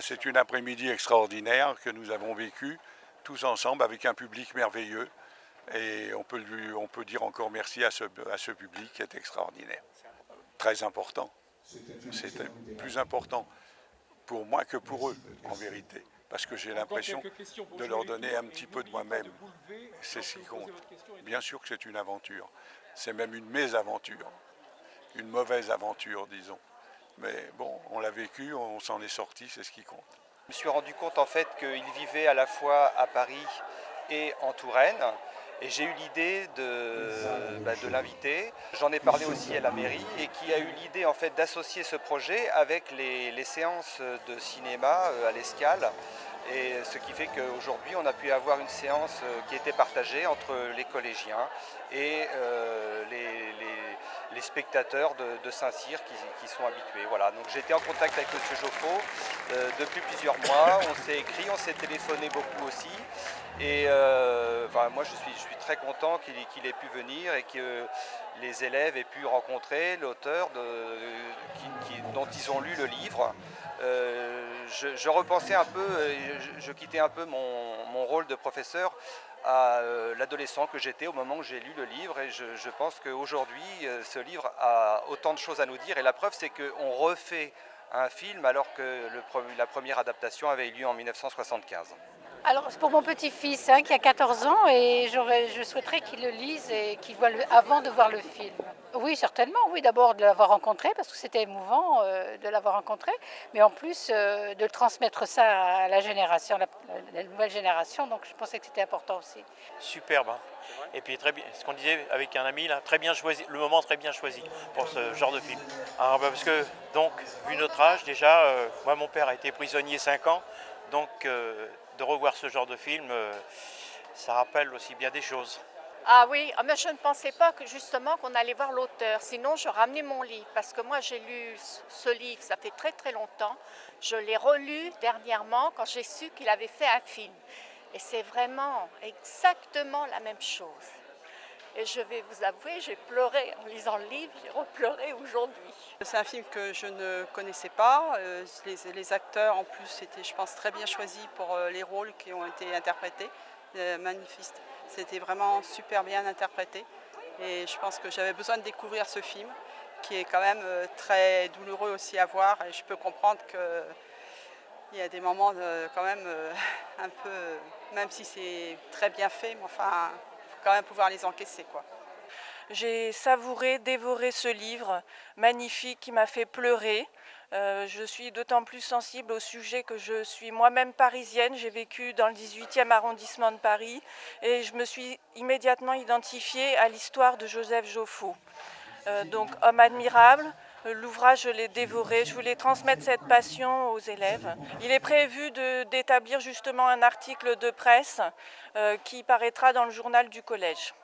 C'est une après-midi extraordinaire que nous avons vécue tous ensemble avec un public merveilleux. Et on peut dire encore merci à ce public qui est extraordinaire. Très important. C'était plus important pour moi que pour eux, en vérité. Parce que j'ai l'impression de leur donner un petit peu de moi-même. C'est ce qui compte. Bien sûr que c'est une aventure. C'est même une mésaventure. Une mauvaise aventure, disons. Mais bon, on l'a vécu, on s'en est sorti, c'est ce qui compte. Je me suis rendu compte en fait qu'il vivait à la fois à Paris et en Touraine. Et j'ai eu l'idée de l'inviter. J'en ai parlé aussi à la mairie et qui a eu l'idée en fait d'associer ce projet avec les séances de cinéma à l'Escale. Et ce qui fait qu'aujourd'hui on a pu avoir une séance qui était partagée entre les collégiens et les spectateurs de Saint-Cyr qui sont habitués. Voilà. Donc j'ai été en contact avec M. Joffo depuis plusieurs mois. On s'est écrit, on s'est téléphoné beaucoup aussi. Et moi je suis très content qu'il ait pu venir et que les élèves aient pu rencontrer l'auteur dont ils ont lu le livre. Je repensais un peu, je quittais un peu mon rôle de professeur à l'adolescent que j'étais au moment où j'ai lu le livre et je pense qu'aujourd'hui ce livre a autant de choses à nous dire et la preuve c'est qu'on refait un film alors que la première adaptation avait eu lieu en 1975. Alors, c'est pour mon petit-fils qui a 14 ans et je souhaiterais qu'il le lise et qu'il voit avant de voir le film. Oui, certainement, oui, d'abord de l'avoir rencontré parce que c'était émouvant de l'avoir rencontré, mais en plus de le transmettre ça à la génération, la nouvelle génération, donc je pensais que c'était important aussi. Superbe, hein. Et puis très bien, ce qu'on disait avec un ami là, très bien choisi, le moment très bien choisi pour ce genre de film. Alors, parce que donc, vu notre âge déjà, moi mon père a été prisonnier 5 ans, donc de revoir ce genre de film, ça rappelle aussi bien des choses. Ah oui, mais je ne pensais pas que justement qu'on allait voir l'auteur, sinon je ramenais mon livre, parce que moi j'ai lu ce livre, ça fait très très longtemps, je l'ai relu dernièrement quand j'ai su qu'il avait fait un film. Et c'est vraiment exactement la même chose. Et je vais vous avouer, j'ai pleuré en lisant le livre, j'ai repleuré aujourd'hui. C'est un film que je ne connaissais pas. Les acteurs en plus étaient, je pense, très bien choisis pour les rôles qui ont été interprétés. Magnifique. C'était vraiment super bien interprété. Et je pense que j'avais besoin de découvrir ce film, qui est quand même très douloureux aussi à voir. Et je peux comprendre qu'il y a des moments quand même un peu, même si c'est très bien fait, mais enfin, quand même pouvoir les encaisser, quoi. J'ai savouré, dévoré ce livre magnifique qui m'a fait pleurer. Je suis d'autant plus sensible au sujet que je suis moi-même parisienne. J'ai vécu dans le 18e arrondissement de Paris et je me suis immédiatement identifiée à l'histoire de Joseph Joffo. Donc, homme admirable. L'ouvrage, je l'ai dévoré. Je voulais transmettre cette passion aux élèves. Il est prévu d'établir justement un article de presse qui paraîtra dans le journal du collège.